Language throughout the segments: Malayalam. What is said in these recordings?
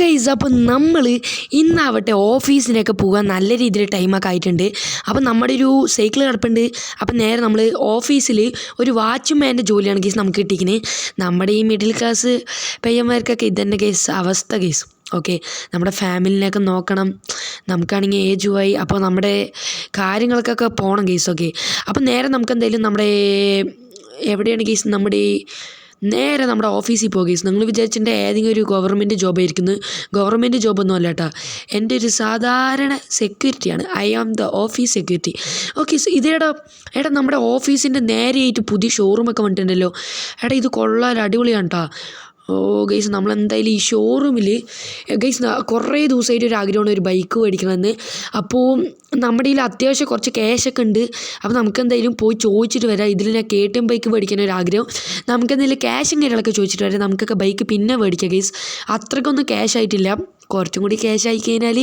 ഗൈസ്, അപ്പോൾ നമ്മൾ ഇന്നാവട്ടെ ഓഫീസിനൊക്കെ പോകാൻ നല്ല രീതിയിൽ ടൈമൊക്കെ ആയിട്ടുണ്ട്. അപ്പം നമ്മുടെ ഒരു സൈക്കിൾ കിടപ്പുണ്ട്. അപ്പം നേരെ നമ്മൾ ഓഫീസിൽ ഒരു വാച്ച്മാൻ്റെ ജോലിയാണ് കേസ് നമുക്ക് കിട്ടിയിരിക്കുന്നത്. നമ്മുടെ ഈ മിഡിൽ ക്ലാസ് പയ്യന്മാർക്കൊക്കെ ഇതന്നെ കേസ് അവസ്ഥ കേസ്. ഓക്കെ, നമ്മുടെ ഫാമിലിനെയൊക്കെ നോക്കണം, നമുക്കാണെങ്കിൽ ഏജുമായി, അപ്പോൾ നമ്മുടെ കാര്യങ്ങൾക്കൊക്കെ പോകണം കേസ്. ഓക്കെ, അപ്പം നേരെ നമുക്ക് എന്തായാലും നമ്മുടെ എവിടെയാണ് കേസ്, നേരെ നമ്മുടെ ഓഫീസിൽ പോകുക കേസ്. നിങ്ങൾ വിചാരിച്ചിട്ട് ഏതെങ്കിലും ഒരു ഗവൺമെൻറ് ജോബായിരിക്കുന്നു. ഗവൺമെൻറ് ജോബൊന്നും അല്ല കേട്ടോ, എൻ്റെ ഒരു സാധാരണ സെക്യൂരിറ്റിയാണ്. I am the office security. Okay, എടാ നമ്മുടെ ഓഫീസിൻ്റെ നേരെയായിട്ട് പുതിയ ഷോറൂമൊക്കെ വന്നിട്ടുണ്ടല്ലോ. ഇത് കൊള്ളാൻ അടിപൊളിയാണ് കേട്ടോ. ഓ ഗൈസ്, നമ്മളെന്തായാലും ഈ ഷോറൂമിൽ ഗൈസ് കുറേ ദിവസമായിട്ട് ഒരു ആഗ്രഹമാണ് ഒരു ബൈക്ക് മേടിക്കണമെന്ന്. അപ്പോൾ നമ്മുടെ കയ്യിൽ അത്യാവശ്യം കുറച്ച് ക്യാഷൊക്കെ ഉണ്ട്. അപ്പോൾ നമുക്കെന്തായാലും പോയി ചോദിച്ചിട്ട് വരാം. ഇതിൽ ഞാൻ KTM ബൈക്ക് മേടിക്കാനൊരാഗ്രഹം. നമുക്കെന്തായാലും ക്യാഷും കാര്യങ്ങളൊക്കെ ചോദിച്ചിട്ട് വരാം. നമുക്കൊക്കെ ബൈക്ക് പിന്നെ മേടിക്കാം ഗൈസ്. അത്രയ്ക്കൊന്നും ക്യാഷ് ആയിട്ടില്ല. കുറച്ചും കൂടി ക്യാഷ് ആയി കഴിഞ്ഞാൽ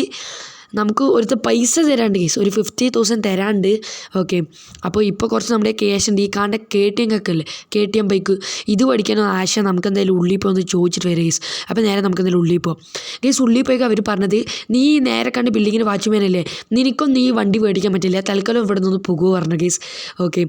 നമുക്ക് ഒരുത്ത പൈസ തരാണ്ട് കേസ്, ഒരു 50,000 തരാണ്ട്. ഓക്കെ, അപ്പോൾ ഇപ്പോൾ കുറച്ച് നമ്മുടെ ക്യാഷ് ഉണ്ട്. ഈ കാണേണ്ട KTM ഒക്കെ അല്ലേ, KTM ബൈക്ക്, ഇത് പഠിക്കാനോ ആശ. നമുക്ക് എന്തായാലും ഉള്ളിൽ പോയി ഒന്ന് ചോദിച്ചിട്ട് വരാം കേസ്. അപ്പോൾ നേരെ നമുക്ക് എന്തായാലും ഉള്ളിൽ പോകാം കേസ്. ഉള്ളിൽ പോയി അവർ പറഞ്ഞത്, നീ നേരെ കണ്ട് ബിൽഡിങ്ങിന് വാച്ച്മാനല്ലേ, നിനക്കൊന്നും ഈ വണ്ടി മേടിക്കാൻ പറ്റില്ല, തൽക്കാലം ഇവിടെ നിന്ന് പോകുക പറഞ്ഞു കേസ്. ഓക്കെ,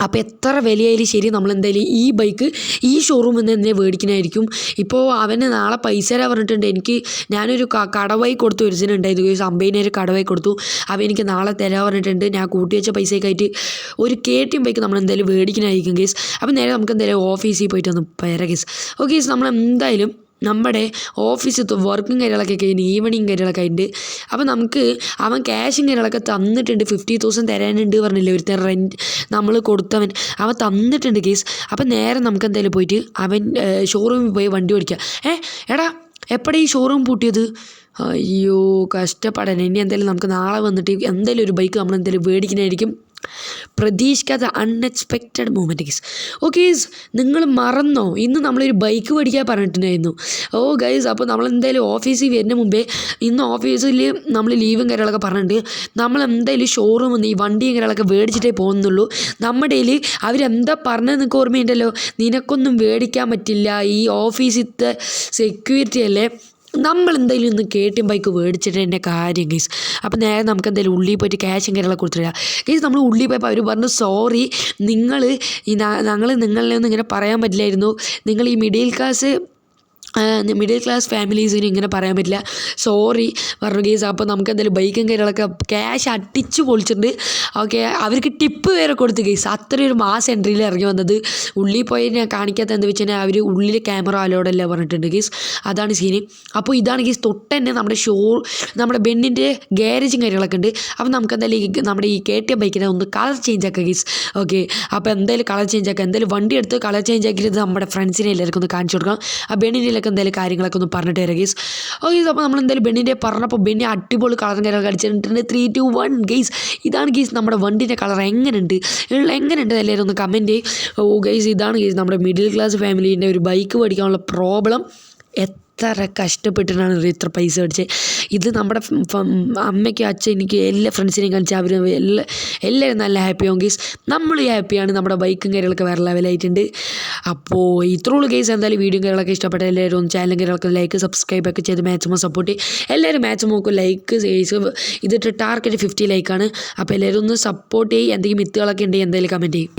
അപ്പോൾ എത്ര വിലയായാലും ശരി നമ്മളെന്തായാലും ഈ ബൈക്ക് ഈ ഷോറൂമിൽ നിന്ന് തന്നെ മേടിക്കണമായിരിക്കും. ഇപ്പോൾ അവന് നാളെ പൈസ തരാൻ പറഞ്ഞിട്ടുണ്ട്. ഞാനൊരു കടവായി കൊടുത്തു, ഒരിച്ചിട്ടുണ്ടായിരുന്നു കേസ്. 50,000 കടവായി കൊടുത്തു. അവ എനിക്ക് നാളെ തരാൻ പറഞ്ഞിട്ടുണ്ട്. ഞാൻ കൂട്ടി വെച്ച പൈസയൊക്കെ ആയിട്ട് ഒരു KTM ബൈക്ക് നമ്മളെന്തായാലും മേടിക്കണമായിരിക്കും കേസ്. അപ്പോൾ നേരെ നമുക്ക് എന്തായാലും ഓഫീസിൽ പോയിട്ട് ഒന്ന് പറയാം കേസ്. ഓക്കെ കേസ്, നമ്മളെന്തായാലും നമ്മുടെ ഓഫീസിൽ വർക്കും കാര്യങ്ങളൊക്കെ കഴിഞ്ഞ് ഈവനിങ് കാര്യങ്ങളൊക്കെ ആയിട്ട്, അപ്പോൾ നമുക്ക് അവൻ ക്യാഷും കാര്യങ്ങളൊക്കെ തന്നിട്ടുണ്ട്. 50,000 തരാനുണ്ട് പറഞ്ഞില്ലേ ഒരുത്തൻ, റെൻറ്റ് നമ്മൾ കൊടുത്തവൻ, അവൻ തന്നിട്ടുണ്ട് കേസ്. അപ്പം നേരെ നമുക്ക് എന്തായാലും പോയിട്ട് അവൻ ഷോറൂമിൽ പോയി വണ്ടി ഓടിക്കുക. എടാ എപ്പോഴാണ് ഈ ഷോറൂം പൂട്ടിയത്? അയ്യോ കഷ്ടപ്പാടാൻ. ഇനി എന്തായാലും നമുക്ക് നാളെ വന്നിട്ട് എന്തായാലും ഒരു ബൈക്ക് നമ്മൾ എന്തായാലും മേടിക്കുന്നതായിരിക്കും. പ്രതീക്ഷിക്കാത്ത unexpected moment guys. Okay guys, നിങ്ങൾ മറന്നോ ഇന്ന് നമ്മളൊരു ബൈക്ക് മേടിക്കാൻ പറഞ്ഞിട്ടുണ്ടായിരുന്നു? ഓ ഗൈസ്, അപ്പോൾ നമ്മളെന്തായാലും ഓഫീസിൽ വരുന്ന മുമ്പേ ഇന്ന് ഓഫീസിൽ നമ്മൾ ലീവും കാര്യങ്ങളൊക്കെ പറഞ്ഞിട്ടുണ്ട്. നമ്മളെന്തായാലും ഷോറൂമിൽ നിന്ന് ഈ വണ്ടിയും കാര്യങ്ങളൊക്കെ മേടിച്ചിട്ടേ പോകുന്നുള്ളൂ. നമ്മുടെ കയ്യിൽ അവരെന്താ പറഞ്ഞത് നിങ്ങൾക്ക് ഓർമ്മയുണ്ടല്ലോ, നിനക്കൊന്നും മേടിക്കാൻ പറ്റില്ല, ഈ ഓഫീസിലത്തെ സെക്യൂരിറ്റി അല്ലേ. നമ്മളെന്തായാലും ഇന്ന് KTM ബൈക്ക് മേടിച്ചിട്ട് എൻ്റെ കാര്യം ഗൈസ്. അപ്പോൾ നേരെ നമുക്ക് എന്തായാലും ഉള്ളിൽ പോയിട്ട് ക്യാഷും കാര്യങ്ങളൊക്കെ കൊടുത്തില്ല ഗൈസ്. നമ്മൾ ഉള്ളിൽ പോയപ്പോൾ അവർ പറഞ്ഞു, സോറി, ഞങ്ങൾ നിങ്ങളെ ഒന്നും ഇങ്ങനെ പറയാൻ പറ്റില്ലായിരുന്നു, നിങ്ങൾ ഈ മിഡിൽ ക്ലാസ് ഫാമിലീസിന് ഇങ്ങനെ പറയാൻ പറ്റില്ല, സോറി പറഞ്ഞു ഗൈസ്. അപ്പോൾ നമുക്ക് എന്തായാലും ബൈക്കും കാര്യങ്ങളൊക്കെ ക്യാഷ് അടിച്ച് പൊളിച്ചിട്ടുണ്ട്. ഓക്കെ, അവർക്ക് ടിപ്പ് വരെ കൊടുത്ത് ഗൈസ്. അത്രയൊരു മാസ് എൻട്രിയിൽ ഇറങ്ങി വന്നത്. ഉള്ളിൽ പോയി ഞാൻ കാണിക്കാത്ത എന്താ വെച്ച് കഴിഞ്ഞാൽ അവർ ഉള്ളിൽ ക്യാമറ അലോഡല്ല പറഞ്ഞിട്ടുണ്ട് ഗൈസ്. അതാണ് സീന്. അപ്പോൾ ഇതാണ് ഗൈസ്, തൊട്ട് തന്നെ നമ്മുടെ ബെന്നിൻ്റെ ഗ്യാരേജും കാര്യങ്ങളൊക്കെ ഉണ്ട്. അപ്പോൾ നമുക്ക് എന്തായാലും നമ്മുടെ ഈ KTM ബൈക്കിനെ ഒന്ന് കളർ ചേഞ്ച് ആക്കുക ഗൈസ്. ഓക്കെ, അപ്പോൾ എന്തായാലും കളർ ചേഞ്ച് ആക്കുക. എന്തായാലും വണ്ടി എടുത്ത് കളർ ചേഞ്ച് ആക്കിയിട്ട് നമ്മുടെ ഫ്രണ്ട്സിനെ എല്ലാവർക്കും ഒന്ന് കാണിച്ചു കൊടുക്കാം. ആ ബെന്നിൻ്റെ എന്തായാലും കാര്യങ്ങളൊക്കെ ഒന്ന് പറഞ്ഞിട്ട് വരാം ഗൈസ്. ഓക്കെ, അപ്പോൾ നമ്മളെന്തായാലും ബെന്നിൻ്റെ പറഞ്ഞപ്പോൾ ബെന്നി അടിപൊളി കളറും കാര്യങ്ങളൊക്കെ അടിച്ചിട്ടുണ്ട്. 3, 2, 1 ഗൈസ്, ഇതാണ് ഗൈസ് നമ്മുടെ വണ്ടിൻ്റെ കളർ. എങ്ങനെയുണ്ട് എല്ലാവരും ഒന്ന് കമൻറ്റ് ചെയ്യും. ഓ ഗൈസ്, ഇതാണ് ഗൈസ് നമ്മുടെ മിഡിൽ ക്ലാസ് ഫാമിലീൻ്റെ ഒരു ബൈക്ക് മേടിക്കാനുള്ള പ്രോബ്ലം. എത്ര കഷ്ടപ്പെട്ടിട്ടാണ് ഇത്ര പൈസ മേടിച്ചത്. ഇത് നമ്മുടെ അമ്മയ്ക്കും അച്ഛൻ എനിക്ക് എല്ലാ ഫ്രണ്ട്സിനെയും കാണിച്ചാൽ അവർ എല്ലാവരും നല്ല ഹാപ്പിയാവും ഗൈസ്. നമ്മൾ ഹാപ്പിയാണ്. നമ്മുടെ ബൈക്കും കാര്യങ്ങളൊക്കെ വേറെ ലെവലായിട്ടുണ്ട്. അപ്പോൾ ഇത്രയുള്ള കേസ്. എന്തായാലും വീഡിയോ കാര്യങ്ങളൊക്കെ ഇഷ്ടപ്പെട്ട എല്ലാവരും ഒന്ന് ചാനലും കാര്യങ്ങളൊക്കെ ലൈക്ക് സബ്സ്ക്രൈബ് ഒക്കെ ചെയ്ത് മാക്സിമം സപ്പോർട്ട് ചെയ്യും. എല്ലാവരും മാക്സിമം നോക്കും, ലൈക്ക് ഇതിട്ട് ടാർഗറ്റ് 50 ലൈക്കാണ്. അപ്പോൾ എല്ലാവരും ഒന്ന് സപ്പോർട്ട് ചെയ്യും. എന്തെങ്കിലും മിത്തുകളൊക്കെ ഉണ്ടെങ്കിൽ എന്തായാലും കമൻറ്റ് ചെയ്യും.